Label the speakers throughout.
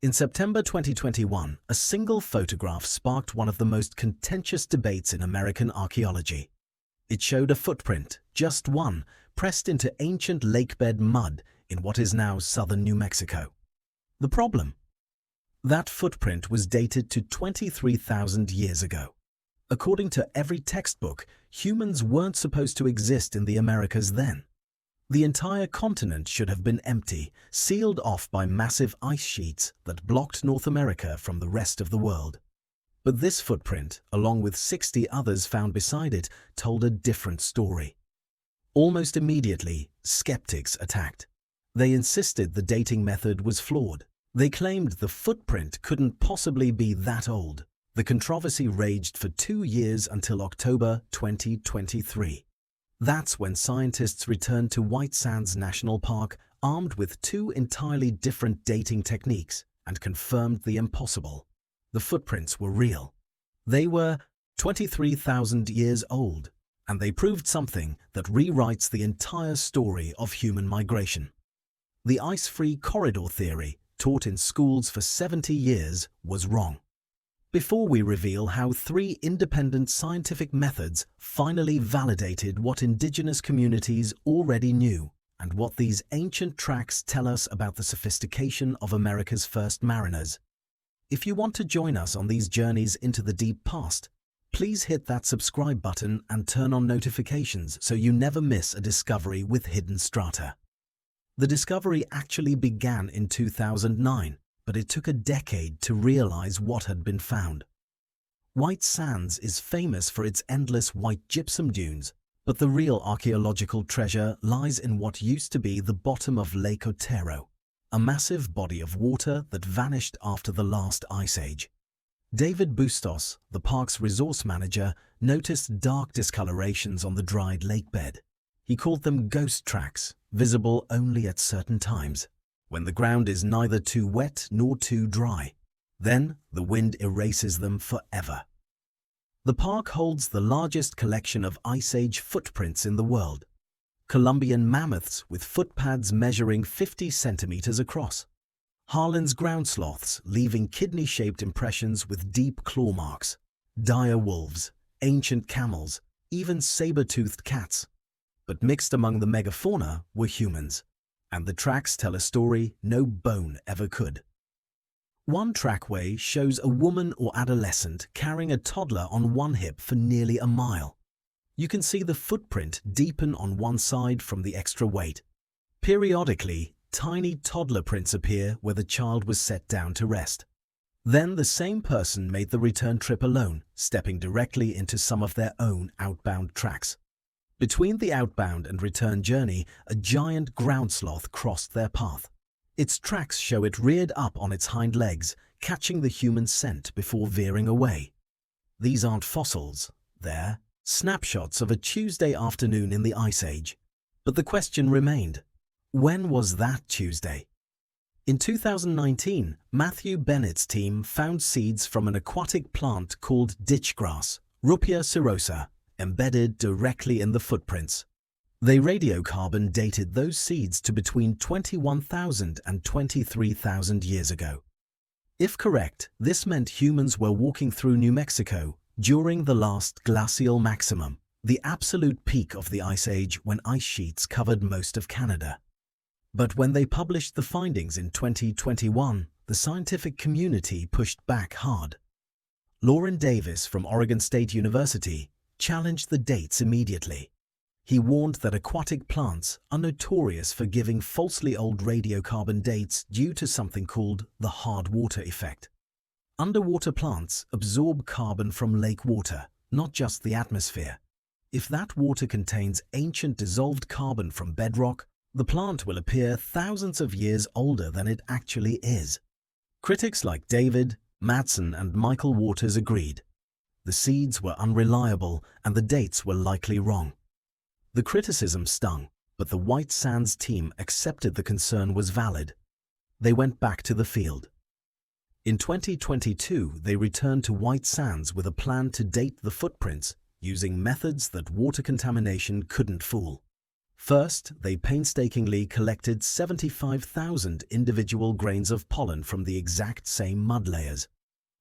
Speaker 1: In September 2021, a single photograph sparked one of the most contentious debates in American archaeology. It showed a footprint, just one, pressed into ancient lakebed mud in what is now southern New Mexico. The problem? That footprint was dated to 23,000 years ago. According to every textbook, humans weren't supposed to exist in the Americas then. The entire continent should have been empty, sealed off by massive ice sheets that blocked North America from the rest of the world. But this footprint, along with 60 others found beside it, told a different story. Almost immediately, skeptics attacked. They insisted the dating method was flawed. They claimed the footprint couldn't possibly be that old. The controversy raged for 2 years until October 2023. That's when scientists returned to White Sands National Park armed with 2 entirely different dating techniques and confirmed the impossible. The footprints were real. They were 23,000 years old, and they proved something that rewrites the entire story of human migration. The ice-free corridor theory, taught in schools for 70 years, was wrong. Before we reveal how 3 independent scientific methods finally validated what indigenous communities already knew and what these ancient tracks tell us about the sophistication of America's first mariners. If you want to join us on these journeys into the deep past, please hit that subscribe button and turn on notifications so you never miss a discovery with hidden strata. The discovery actually began in 2009. But it took a decade to realize what had been found. White Sands is famous for its endless white gypsum dunes, but the real archaeological treasure lies in what used to be the bottom of Lake Otero, a massive body of water that vanished after the last ice age. David Bustos, the park's resource manager, noticed dark discolorations on the dried lakebed. He called them ghost tracks, visible only at certain times, when the ground is neither too wet nor too dry. Then the wind erases them forever. The park holds the largest collection of Ice Age footprints in the world. Columbian mammoths with footpads measuring 50 centimeters across. Harlan's ground sloths leaving kidney-shaped impressions with deep claw marks. Dire wolves, ancient camels, even saber-toothed cats. But mixed among the megafauna were humans. And the tracks tell a story no bone ever could. One trackway shows a woman or adolescent carrying a toddler on one hip for nearly a mile. You can see the footprint deepen on one side from the extra weight. Periodically, tiny toddler prints appear where the child was set down to rest. Then the same person made the return trip alone, stepping directly into some of their own outbound tracks. Between the outbound and return journey, a giant ground sloth crossed their path. Its tracks show it reared up on its hind legs, catching the human scent before veering away. These aren't fossils, they're snapshots of a Tuesday afternoon in the Ice Age. But the question remained, when was that Tuesday? In 2019, Matthew Bennett's team found seeds from an aquatic plant called ditchgrass, Rupia serosa, embedded directly in the footprints. They radiocarbon dated those seeds to between 21,000 and 23,000 years ago. If correct, this meant humans were walking through New Mexico during the last glacial maximum, the absolute peak of the Ice Age when ice sheets covered most of Canada. But when they published the findings in 2021, the scientific community pushed back hard. Lauren Davis from Oregon State University challenged the dates immediately. He warned that aquatic plants are notorious for giving falsely old radiocarbon dates due to something called the hard water effect. Underwater plants absorb carbon from lake water, not just the atmosphere. If that water contains ancient dissolved carbon from bedrock, the plant will appear thousands of years older than it actually is. Critics like David, Madsen, and Michael Waters agreed. The seeds were unreliable and the dates were likely wrong. The criticism stung, but the White Sands team accepted the concern was valid. They went back to the field. In 2022, they returned to White Sands with a plan to date the footprints using methods that water contamination couldn't fool. First, they painstakingly collected 75,000 individual grains of pollen from the exact same mud layers.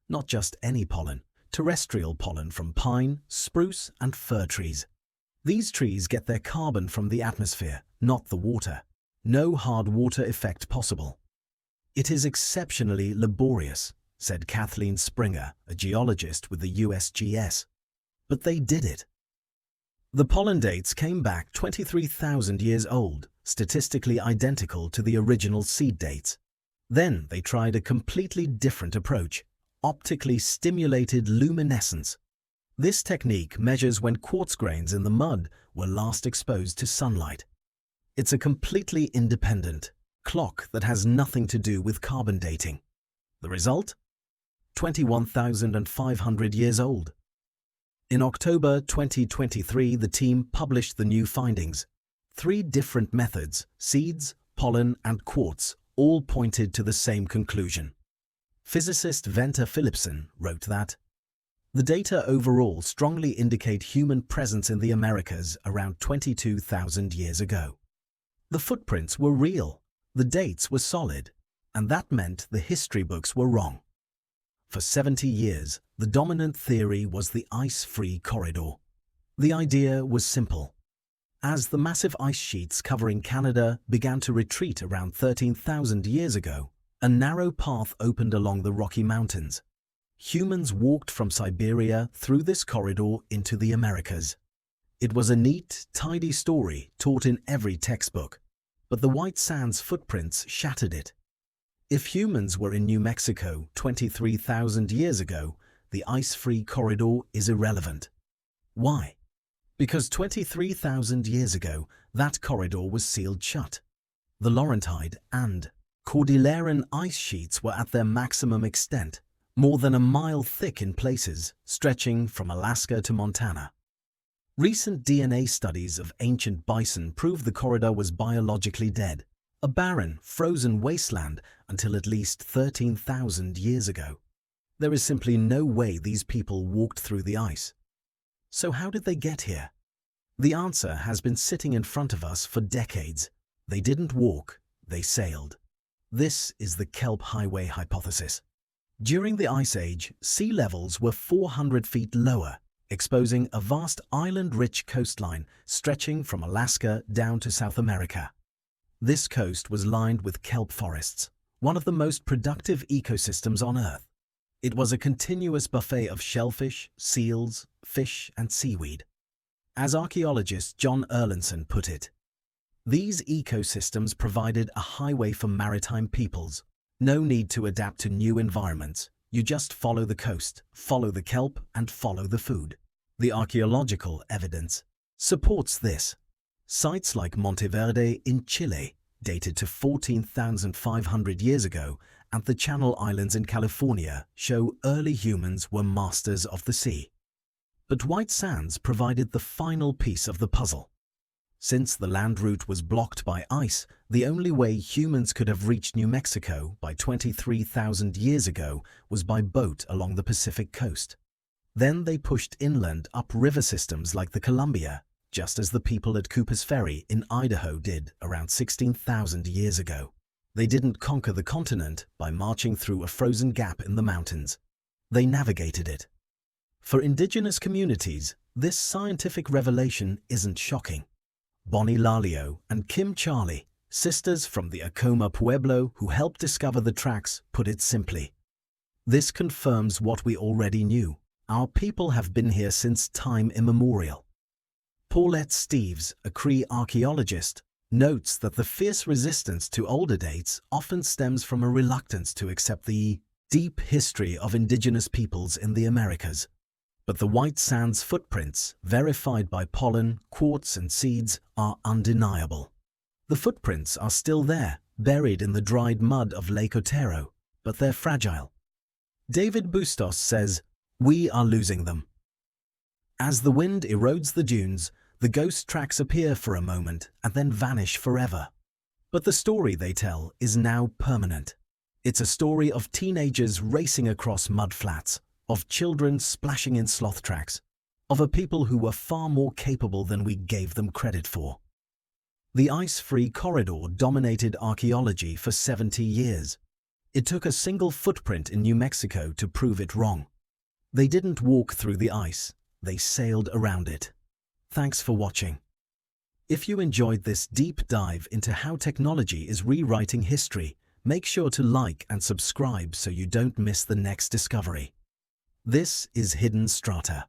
Speaker 1: Not just any pollen, terrestrial pollen from pine, spruce, and fir trees. These trees get their carbon from the atmosphere, not the water. No hard water effect possible. It is exceptionally laborious, said Kathleen Springer, a geologist with the USGS. But they did it. The pollen dates came back 23,000 years old, statistically identical to the original seed dates. Then they tried a completely different approach, optically stimulated luminescence. This technique measures when quartz grains in the mud were last exposed to sunlight. It's a completely independent clock that has nothing to do with carbon dating. The result? 21,500 years old. In October 2023, the team published the new findings. 3 different methods, seeds, pollen, and quartz, all pointed to the same conclusion. Physicist Venter Philipson wrote that the data overall strongly indicate human presence in the Americas around 22,000 years ago. The footprints were real, the dates were solid, and that meant the history books were wrong. For 70 years, the dominant theory was the ice-free corridor. The idea was simple. As the massive ice sheets covering Canada began to retreat around 13,000 years ago, a narrow path opened along the Rocky Mountains. Humans walked from Siberia through this corridor into the Americas. It was a neat, tidy story taught in every textbook, but the White Sands footprints shattered it. If humans were in New Mexico 23,000 years ago, the ice-free corridor is irrelevant. Why? Because 23,000 years ago, that corridor was sealed shut. The Laurentide and Cordilleran ice sheets were at their maximum extent, more than a mile thick in places, stretching from Alaska to Montana. Recent DNA studies of ancient bison prove the corridor was biologically dead, a barren, frozen wasteland until at least 13,000 years ago. There is simply no way these people walked through the ice. So how did they get here? The answer has been sitting in front of us for decades. They didn't walk, they sailed. This is the Kelp Highway hypothesis. During the Ice Age, sea levels were 400 feet lower, exposing a vast island-rich coastline stretching from Alaska down to South America. This coast was lined with kelp forests, one of the most productive ecosystems on Earth. It was a continuous buffet of shellfish, seals, fish, and seaweed. As archaeologist John Erlandson put it, these ecosystems provided a highway for maritime peoples. No need to adapt to new environments. You just follow the coast, follow the kelp, and follow the food. The archaeological evidence supports this. Sites like Monteverde in Chile, dated to 14,500 years ago, and the Channel Islands in California show early humans were masters of the sea. But White Sands provided the final piece of the puzzle. Since the land route was blocked by ice, the only way humans could have reached New Mexico by 23,000 years ago was by boat along the Pacific coast. Then they pushed inland up river systems like the Columbia, just as the people at Cooper's Ferry in Idaho did around 16,000 years ago. They didn't conquer the continent by marching through a frozen gap in the mountains. They navigated it. For indigenous communities, this scientific revelation isn't shocking. Bonnie Lalio and Kim Charlie, sisters from the Acoma Pueblo who helped discover the tracks, put it simply. This confirms what we already knew. Our people have been here since time immemorial. Paulette Steeves, a Cree archaeologist, notes that the fierce resistance to older dates often stems from a reluctance to accept the deep history of indigenous peoples in the Americas. But the White Sands footprints, verified by pollen, quartz, and seeds, are undeniable. The footprints are still there, buried in the dried mud of Lake Otero, but they're fragile. David Bustos says, "We are losing them." As the wind erodes the dunes, the ghost tracks appear for a moment and then vanish forever. But the story they tell is now permanent. It's a story of teenagers racing across mud flats, of children splashing in sloth tracks, of a people who were far more capable than we gave them credit for. The ice-free corridor dominated archaeology for 70 years. It took a single footprint in New Mexico to prove it wrong. They didn't walk through the ice, they sailed around it. Thanks for watching. If you enjoyed this deep dive into how technology is rewriting history, make sure to like and subscribe so you don't miss the next discovery. This is Hidden Strata.